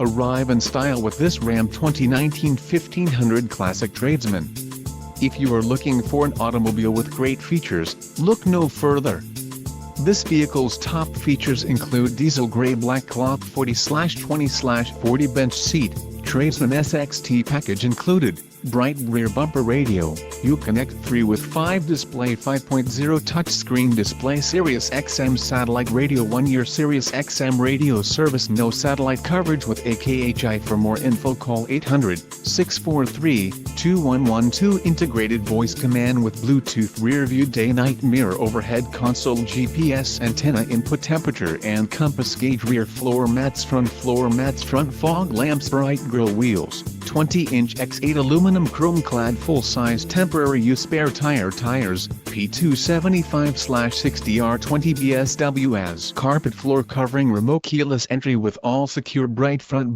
Arrive in style with this Ram 2019 1500 Classic Tradesman. If you are looking for an automobile with great features, look no further. This vehicle's top features include diesel gray black cloth 40/20/40 bench seat, Tradesman SXT package included, bright rear bumper radio, Uconnect 3 with 5 display 5.0 touchscreen display Sirius XM satellite radio 1-year Sirius XM radio service no satellite coverage with AKHI. For more info call 800-643-2112 integrated voice command with Bluetooth rear view day-night mirror overhead console GPS antenna input temperature and compass gauge rear floor mats front fog lamps bright grille wheels 20-inch X8 aluminum chrome-clad full-size temporary use spare tires P275/60R20 BSW as carpet floor covering remote keyless entry with all secure bright front